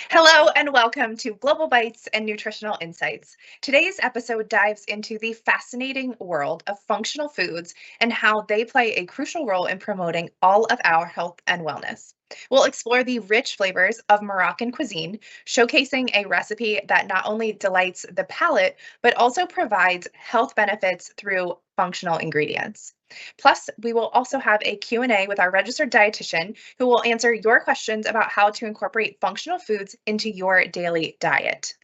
Hello and welcome to Global Bites and Nutritional Insights. Today's episode dives into the fascinating world of functional foods and how they play a crucial role in promoting all of our health and wellness. We'll explore the rich flavors of Moroccan cuisine, showcasing a recipe that not only delights the palate, but also provides health benefits through functional ingredients. Plus, we will also have a Q&A with our registered dietitian who will answer your questions about how to incorporate functional foods into your daily diet.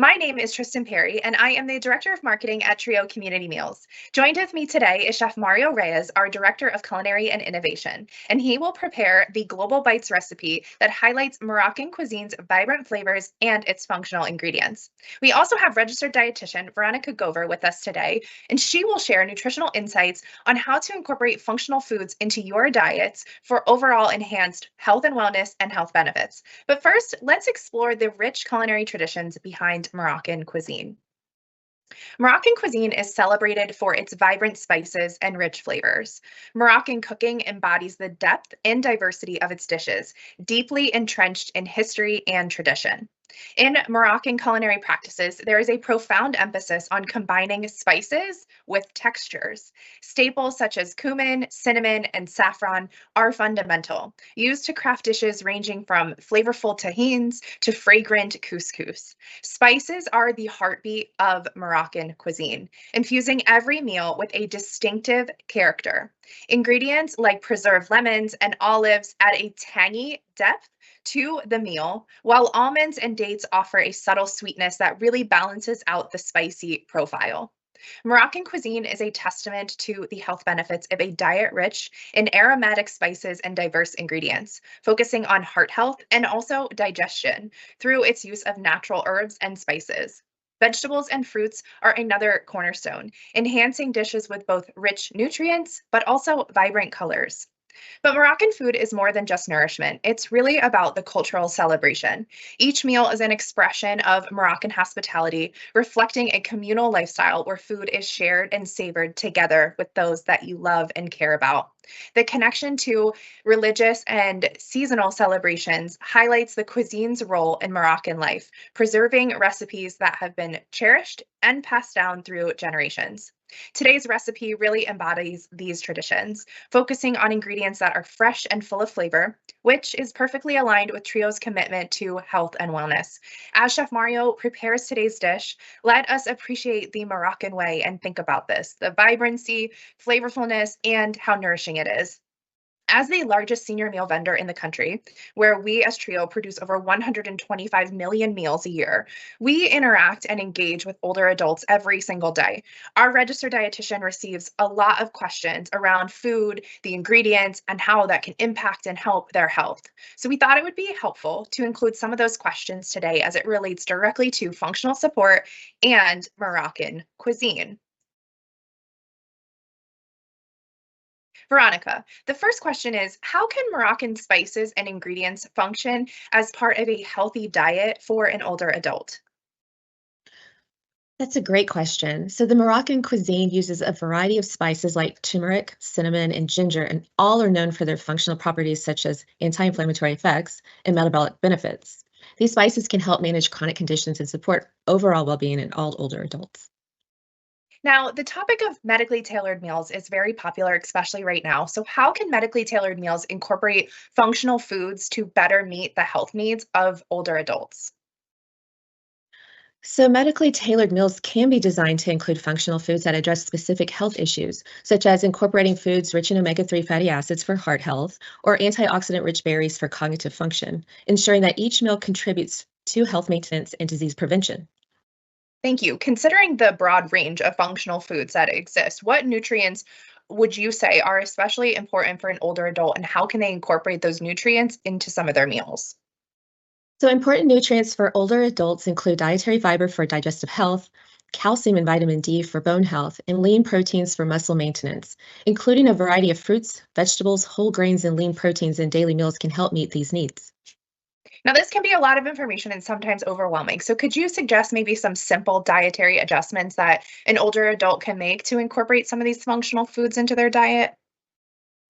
My name is Tristan Perry, and I am the Director of Marketing at Trio Community Meals. Joined with me today is Chef Mario Reyes, our Director of Culinary and Innovation, and he will prepare the Global Bites recipe that highlights Moroccan cuisine's vibrant flavors and its functional ingredients. We also have registered dietitian Veronica Gover with us today, and she will share nutritional insights on how to incorporate functional foods into your diets for overall enhanced health and wellness and health benefits. But first, let's explore the rich culinary traditions behind Moroccan cuisine. Moroccan cuisine is celebrated for its vibrant spices and rich flavors. Moroccan cooking embodies the depth and diversity of its dishes, deeply entrenched in history and tradition. In Moroccan culinary practices, there is a profound emphasis on combining spices with textures. Staples such as cumin, cinnamon, and saffron are fundamental, used to craft dishes ranging from flavorful tahines to fragrant couscous. Spices are the heartbeat of Moroccan cuisine, infusing every meal with a distinctive character. Ingredients like preserved lemons and olives add a tangy depth to the meal, while almonds and dates offer a subtle sweetness that really balances out the spicy profile. Moroccan cuisine is a testament to the health benefits of a diet rich in aromatic spices and diverse ingredients, focusing on heart health and also digestion through its use of natural herbs and spices. Vegetables and fruits are another cornerstone, enhancing dishes with both rich nutrients but also vibrant colors. But Moroccan food is more than just nourishment. It's really about the cultural celebration. Each meal is an expression of Moroccan hospitality, reflecting a communal lifestyle where food is shared and savored together with those that you love and care about. The connection to religious and seasonal celebrations highlights the cuisine's role in Moroccan life, preserving recipes that have been cherished and passed down through generations. Today's recipe really embodies these traditions, focusing on ingredients that are fresh and full of flavor, which is perfectly aligned with Trio's commitment to health and wellness. As Chef Mario prepares today's dish, let us appreciate the Moroccan way and think about this, the vibrancy, flavorfulness, and how nourishing it is. As the largest senior meal vendor in the country, where we as Trio produce over 125 million meals a year, we interact and engage with older adults every single day. Our registered dietitian receives a lot of questions around food, the ingredients, and how that can impact and help their health. So we thought it would be helpful to include some of those questions today as it relates directly to functional support and Moroccan cuisine. Veronica, the first question is, how can Moroccan spices and ingredients function as part of a healthy diet for an older adult? That's a great question. So, the Moroccan cuisine uses a variety of spices like turmeric, cinnamon, and ginger, and all are known for their functional properties such as anti inflammatory effects and metabolic benefits. These spices can help manage chronic conditions and support overall well being in all older adults. Now, the topic of medically tailored meals is very popular, especially right now. So, how can medically tailored meals incorporate functional foods to better meet the health needs of older adults? So, medically tailored meals can be designed to include functional foods that address specific health issues, such as incorporating foods rich in omega-3 fatty acids for heart health or antioxidant rich berries for cognitive function, ensuring that each meal contributes to health maintenance and disease prevention. Thank you. Considering the broad range of functional foods that exist, what nutrients would you say are especially important for an older adult, and how can they incorporate those nutrients into some of their meals? So, important nutrients for older adults include dietary fiber for digestive health, calcium and vitamin D for bone health, and lean proteins for muscle maintenance. Including a variety of fruits, vegetables, whole grains, and lean proteins in daily meals can help meet these needs. Now, this can be a lot of information and sometimes overwhelming. So, could you suggest maybe some simple dietary adjustments that an older adult can make to incorporate some of these functional foods into their diet?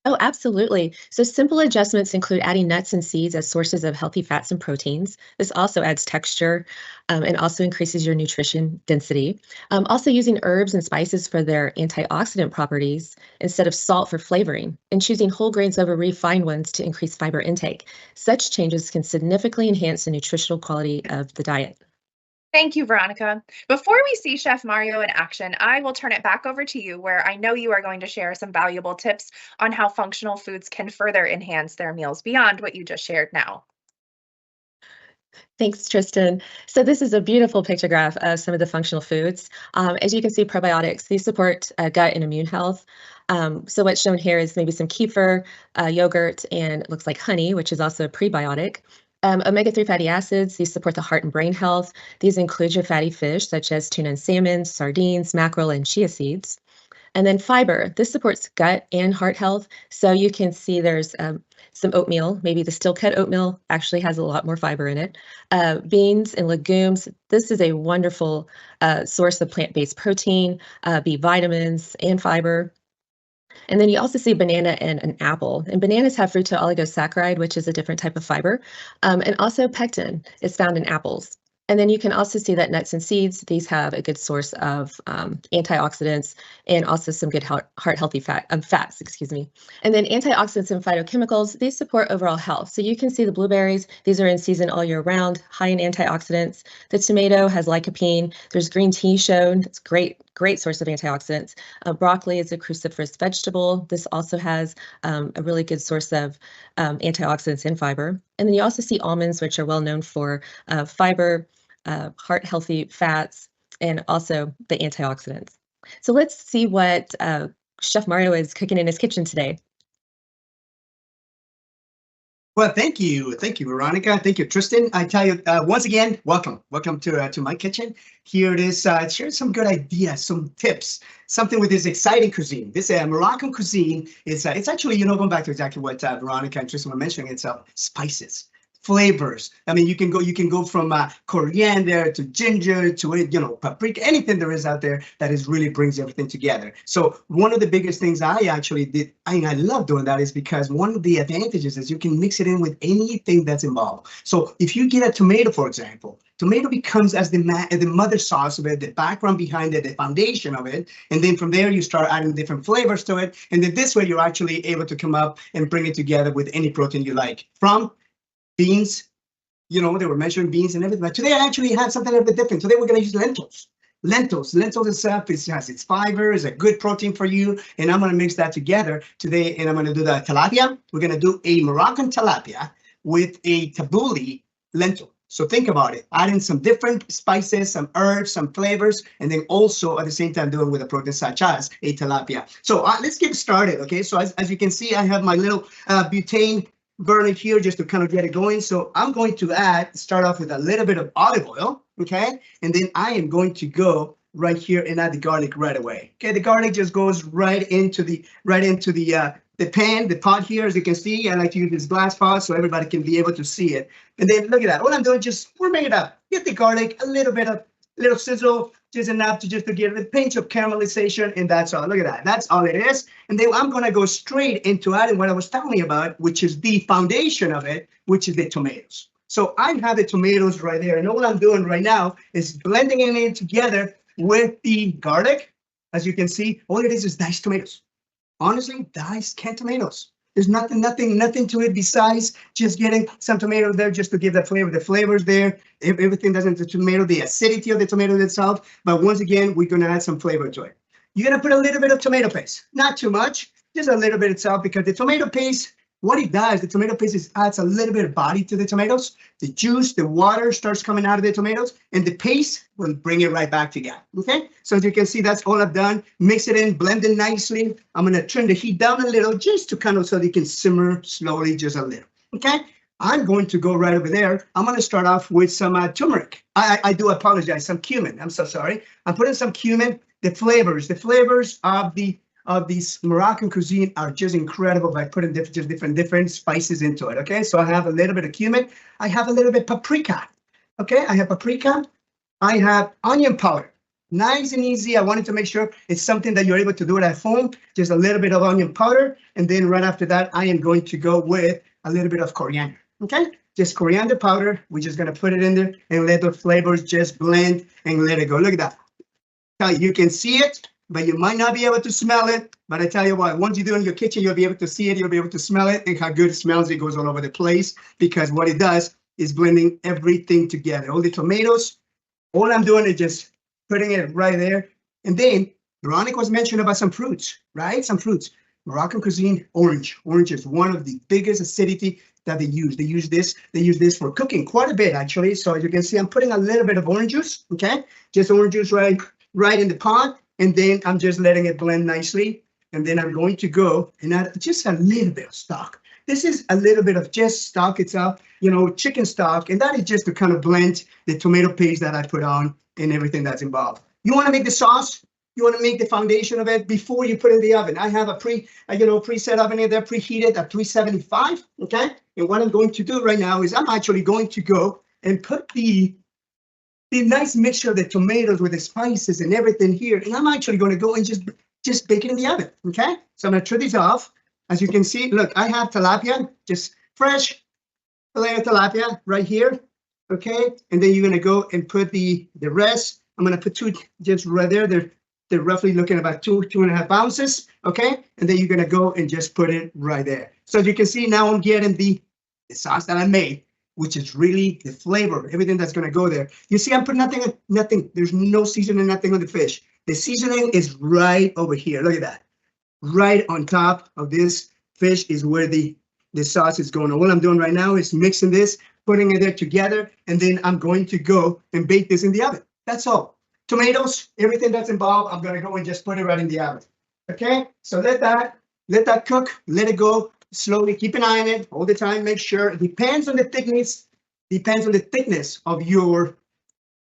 Oh, absolutely. So simple adjustments include adding nuts and seeds as sources of healthy fats and proteins. This also adds texture and also increases your nutrition density. Also using herbs and spices for their antioxidant properties instead of salt for flavoring, and choosing whole grains over refined ones to increase fiber intake. Such changes can significantly enhance the nutritional quality of the diet. Thank you, Veronica. Before we see Chef Mario in action, I will turn it back over to you, where I know you are going to share some valuable tips on how functional foods can further enhance their meals beyond what you just shared now. Thanks, Tristan. So this is a beautiful pictograph of some of the functional foods. As you can see, probiotics, these support gut and immune health. So what's shown here is maybe some kefir, yogurt, and it looks like honey, which is also a prebiotic. Omega-3 fatty acids, these support the heart and brain health. These include your fatty fish, such as tuna and salmon, sardines, mackerel, and chia seeds. And then fiber, this supports gut and heart health. So you can see there's some oatmeal, maybe the steel cut oatmeal actually has a lot more fiber in it. Beans and legumes, this is a wonderful source of plant-based protein, B vitamins and fiber. And then you also see banana and an apple. And bananas have fructooligosaccharides, which is a different type of fiber. And also pectin is found in apples. And then you can also see that nuts and seeds, these have a good source of antioxidants and also some good heart healthy fats, excuse me. And then antioxidants and phytochemicals, these support overall health. So you can see the blueberries, these are in season all year round, high in antioxidants. The tomato has lycopene. There's green tea shown. It's great source of antioxidants. Broccoli is a cruciferous vegetable. This also has a really good source of antioxidants and fiber. And then you also see almonds, which are well known for fiber, heart healthy fats, and also the antioxidants. So let's see what Chef Mario is cooking in his kitchen today. Well, thank you, Veronica. Thank you, Tristan. I tell you once again, welcome to my kitchen. Here it is. Share some good ideas, some tips, something with this exciting cuisine. This Moroccan cuisine is it's actually going back to exactly what Veronica and Tristan were mentioning. It's spices, flavors. I mean, you can go from coriander to ginger to paprika, anything there is out there that is really brings everything together. So one of the biggest things I actually did, I love doing that, is because one of the advantages is you can mix it in with anything that's involved. So if you get a tomato, for example, tomato becomes as the mother sauce of it, the background behind it, the foundation of it, and then from there you start adding different flavors to it, and then this way you're actually able to come up and bring it together with any protein you like, from beans, they were measuring beans and everything. But today I actually have something a little bit different. Today we're going to use lentils. Lentils itself has its fiber, is a good protein for you. And I'm going to mix that together today. And I'm going to do the tilapia. We're going to do a Moroccan tilapia with a tabbouleh lentil. So think about it, adding some different spices, some herbs, some flavors, and then also at the same time doing with a protein such as a tilapia. So let's get started, okay? So as you can see, I have my little butane burner here just to kind of get it going. So I'm going to start off with a little bit of olive oil, okay? And then I am going to go right here and add the garlic right away. Okay, the garlic just goes right into the pan, the pot here. As you can see, I like to use this glass pot so everybody can be able to see it. And then look at that. What I'm doing, just warming it up. Get the garlic, a little sizzle, just enough to give it a pinch of caramelization, and that's all. Look at that. That's all it is. And then I'm gonna go straight into adding what I was telling you about, which is the foundation of it, which is the tomatoes. So I have the tomatoes right there, and all I'm doing right now is blending it in together with the garlic. As you can see, all it is diced tomatoes. Honestly, diced canned tomatoes. There's nothing to it besides just getting some tomatoes there just to give that flavor. The flavor's there. Everything doesn't, the tomato, the acidity of the tomato itself. But once again, we're going to add some flavor to it. You're going to put a little bit of tomato paste. Not too much, just a little bit itself, because the tomato paste, what it does, the tomato paste adds a little bit of body to the tomatoes. The juice, the water starts coming out of the tomatoes, and the paste will bring it right back together, okay? So as you can see, that's all I've done. Mix it in, blend it nicely. I'm gonna turn the heat down a little just to kind of so they can simmer slowly just a little, okay? I'm going to go right over there. I'm gonna start off with some turmeric. I do apologize, some cumin, I'm so sorry. I'm putting some cumin. The flavors of these Moroccan cuisine are just incredible by putting different spices into it, okay? So I have a little bit of cumin. I have a little bit of paprika, okay? I have paprika. I have onion powder. Nice and easy. I wanted to make sure it's something that you're able to do it at home. Just a little bit of onion powder. And then right after that, I am going to go with a little bit of coriander. Okay? Just coriander powder. We're just going to put it in there and let the flavors just blend and let it go. Look at that. Now, you can see it, but you might not be able to smell it. But I tell you what, once you do it in your kitchen, you'll be able to see it. You'll be able to smell it and how good it smells. It goes all over the place because what it does is blending everything together. All the tomatoes, all I'm doing is just putting it right there. And then Veronica was mentioning about some fruits, right? Some fruits. Moroccan cuisine, orange. Orange is one of the biggest acidity that they use. They use this for cooking quite a bit, actually. So as you can see, I'm putting a little bit of orange juice, okay? Just orange juice right in the pot. And then I'm just letting it blend nicely. And then I'm going to go and add just a little bit of stock. This is a little bit of just stock itself, chicken stock. And that is just to kind of blend the tomato paste that I put on and everything that's involved. You want to make the sauce, you want to make the foundation of it before you put it in the oven. I have a preset oven in there, preheated at 375, okay? And what I'm going to do right now is I'm actually going to go and put the nice mixture of the tomatoes with the spices and everything here. And I'm actually going to go and just bake it in the oven, okay? So I'm going to turn this off. As you can see, look, I have tilapia, just fresh fillet of tilapia right here, okay? And then you're going to go and put the rest. I'm going to put two just right there. They're roughly looking about 2.5 ounces, okay? And then you're going to go and just put it right there. So as you can see, now I'm getting the sauce that I made, which is really the flavor, everything that's going to go there. You see, I'm putting nothing. There's no seasoning, nothing on the fish. The seasoning is right over here. Look at that. Right on top of this fish is where the sauce is going. All I'm doing right now is mixing this, putting it there together, and then I'm going to go and bake this in the oven. That's all. Tomatoes, everything that's involved, I'm going to go and just put it right in the oven. Okay? So let that cook, let it go slowly. Keep an eye on it all the time. Make sure it depends on the thickness of your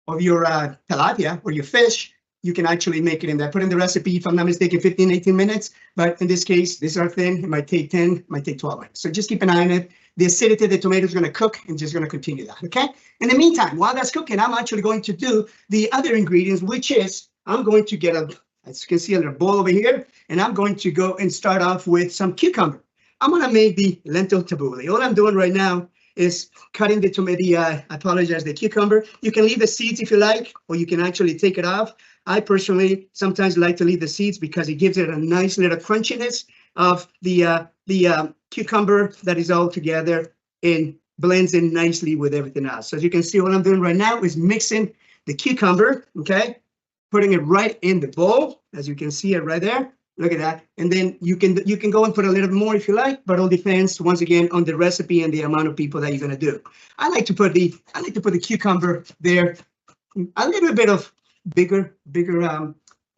tilapia or your fish. You can actually make it in there. Put in the recipe, if I'm not mistaken, 15, 18 minutes. But in this case, these are thin. It might take 10, it might take 12 minutes. So just keep an eye on it. The acidity of the tomato is going to cook and just going to continue that, okay? In the meantime, while that's cooking, I'm actually going to do the other ingredients, which is I'm going to get as you can see, a little bowl over here, and I'm going to go and start off with some cucumber. I'm going to make the lentil tabbouleh. All I'm doing right now is cutting the cucumber. You can leave the seeds if you like, or you can actually take it off. I personally sometimes like to leave the seeds because it gives it a nice little crunchiness of the cucumber that is all together and blends in nicely with everything else. So as you can see, what I'm doing right now is mixing the cucumber, okay? Putting it right in the bowl, as you can see it right there. Look at that. And then you can go and put a little more if you like, but it all depends once again on the recipe and the amount of people that you're gonna do. I like to put the cucumber there, a little bit of bigger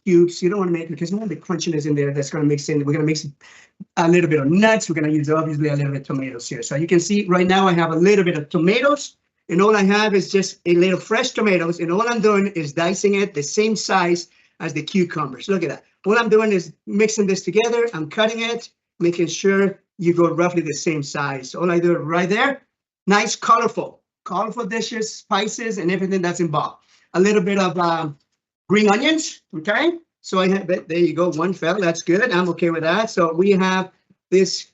cubes. You don't want to make, because the crunchiness in there that's going to mix in. We're going to mix a little bit of nuts. We're going to use obviously a little bit of tomatoes here. So you can see right now I have a little bit of tomatoes, and all I have is just a little fresh tomatoes, and all I'm doing is dicing it the same size as the cucumbers. Look at that. What I'm doing is mixing this together. I'm cutting it, making sure you go roughly the same size. All I do right there, nice, colorful dishes, spices, and everything that's involved. A little bit of green onions, okay? So I have, there you go, one fell, that's good. I'm okay with that. So we have this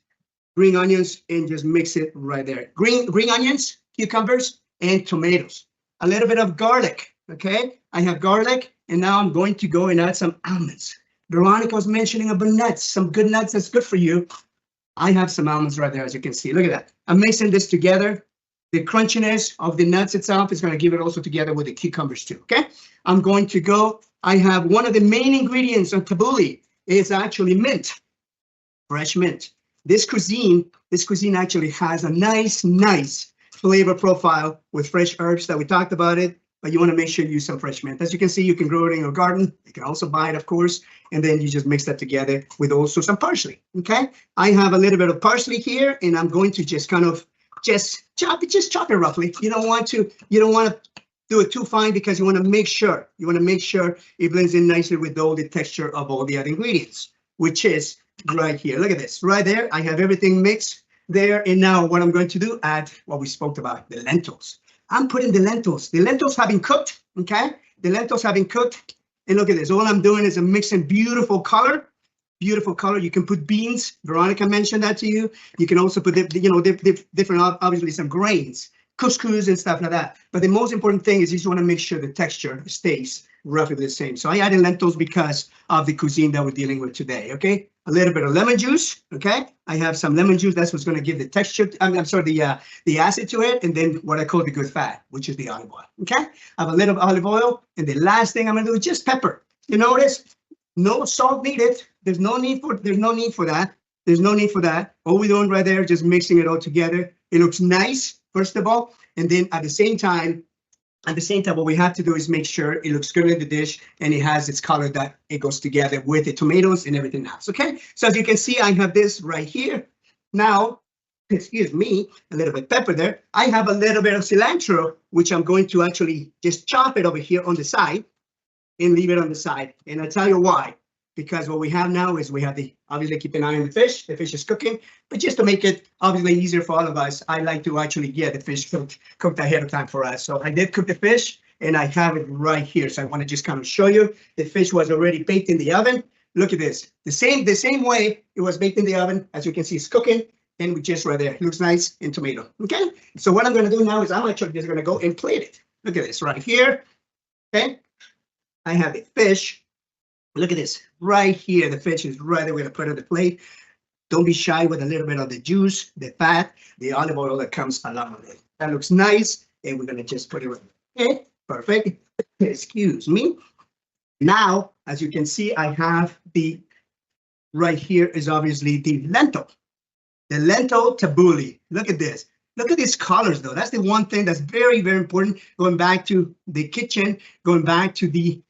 green onions and just mix it right there. Green onions, cucumbers, and tomatoes. A little bit of garlic, okay? I have garlic, and now I'm going to go and add some almonds. Veronica was mentioning about nuts, some good nuts that's good for you. I have some almonds right there, as you can see. Look at that. I'm mixing this together. The crunchiness of the nuts itself is going to give it also together with the cucumbers too, okay? I'm going to go, I have one of the main ingredients of tabbouleh is actually mint, fresh mint. This cuisine actually has a nice flavor profile with fresh herbs that we talked about it, but you want to make sure you use some fresh mint. As you can see, you can grow it in your garden. You can also buy it, of course, and then you just mix that together with also some parsley, okay? I have a little bit of parsley here, and I'm going to just kind of just chop it roughly. You don't want to do it too fine because you want to make sure it blends in nicely with all the texture of all the other ingredients, which is right here. Look at this, right there. I have everything mixed there. And now what I'm going to do, add what we spoke about, the lentils. I'm putting the lentils having cooked, okay? The lentils having cooked. And look at this. All I'm doing is I'm mixing beautiful color. Beautiful color. You can put beans. Veronica mentioned that to you. You can also put, different, obviously some grains, couscous and stuff like that. But the most important thing is you just want to make sure the texture stays roughly the same. So I added lentils because of the cuisine that we're dealing with today. Okay, a little bit of lemon juice. Okay, I have some lemon juice. That's what's going to give the texture. I'm sorry, the acid to it, and then what I call the good fat, which is the olive oil. Okay, I have a little olive oil, and the last thing I'm going to do is just pepper. You notice, no salt needed. There's no need for that. There's no need for that. All we're doing right there, just mixing it all together. It looks nice, first of all, and then at the same time, what we have to do is make sure it looks good in the dish and it has its color that it goes together with the tomatoes and everything else. Okay, so as you can see, I have this right here. Now, excuse me, a little bit of pepper there. I have a little bit of cilantro, which I'm going to actually just chop it over here on the side and leave it on the side. And I'll tell you why. Because what we have now is we have obviously keep an eye on the fish. The fish is cooking, but just to make it obviously easier for all of us, I like to actually get the fish cooked ahead of time for us. So I did cook the fish and I have it right here. So I want to just kind of show you the fish was already baked in the oven. Look at this. The same way it was baked in the oven. As you can see, it's cooking and we just right there. It looks nice in tomato. Okay. So what I'm going to do now is I'm actually just going to go and plate it. Look at this right here. Okay. I have the fish. Look at this right here. The fish is right there. We're going to put it on the plate. Don't be shy with a little bit of the juice, the fat, the olive oil that comes along with it. That looks nice. And we're going to just put it right. Okay, perfect. Excuse me. Now, as you can see, I have right here is obviously the lentil. The lentil tabbouleh. Look at this. Look at these colors, though. That's the one thing that's very, very important. Going back to the kitchen, going back to the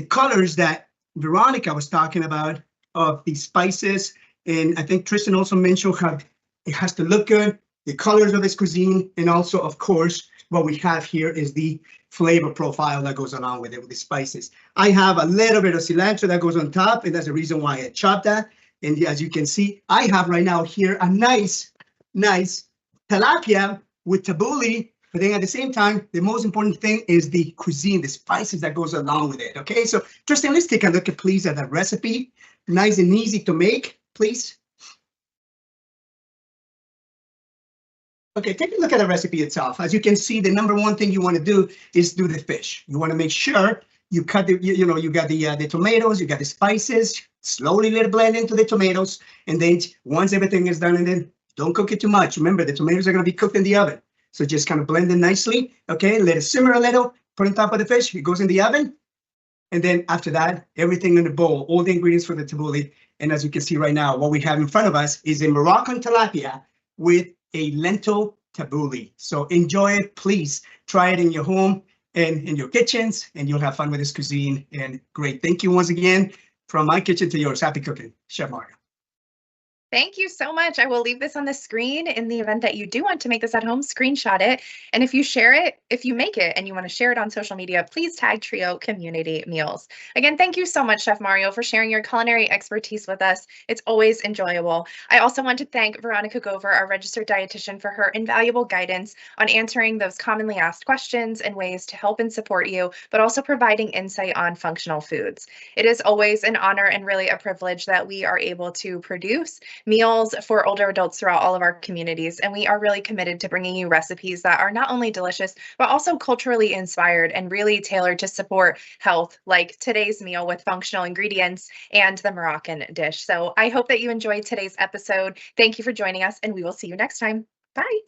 colors that Veronica was talking about of the spices, and I think Tristan also mentioned how it has to look good, the colors of this cuisine, and also, of course, what we have here is the flavor profile that goes along with it, with the spices. I have a little bit of cilantro that goes on top, and that's the reason why I chopped that. And as you can see, I have right now here a nice tilapia with tabbouleh. But then at the same time, the most important thing is the cuisine, the spices that goes along with it. Okay, so Tristan, let's take a look at please at that recipe. Nice and easy to make, please. Okay, take a look at the recipe itself. As you can see, the number one thing you want to do is do the fish. You want to make sure you cut you got the tomatoes, you got the spices, slowly let it blend into the tomatoes. And then once everything is done, and then don't cook it too much. Remember, the tomatoes are going to be cooked in the oven. So just kind of blend it nicely, okay? Let it simmer a little, put on top of the fish, it goes in the oven. And then after that, everything in the bowl, all the ingredients for the tabbouleh. And as you can see right now, what we have in front of us is a Moroccan tilapia with a lentil tabbouleh. So enjoy it, please. Try it in your home and in your kitchens, and you'll have fun with this cuisine. And great, thank you once again. From my kitchen to yours, happy cooking, Chef Mario. Thank you so much. I will leave this on the screen in the event that you do want to make this at home, screenshot it. And if you share it, if you make it and you want to share it on social media, please tag Trio Community Meals. Again, thank you so much, Chef Mario, for sharing your culinary expertise with us. It's always enjoyable. I also want to thank Veronica Gover, our registered dietitian, for her invaluable guidance on answering those commonly asked questions and ways to help and support you, but also providing insight on functional foods. It is always an honor and really a privilege that we are able to produce meals for older adults throughout all of our communities. And we are really committed to bringing you recipes that are not only delicious, but also culturally inspired and really tailored to support health, like today's meal with functional ingredients and the Moroccan dish. So I hope that you enjoyed today's episode. Thank you for joining us, and we will see you next time. Bye.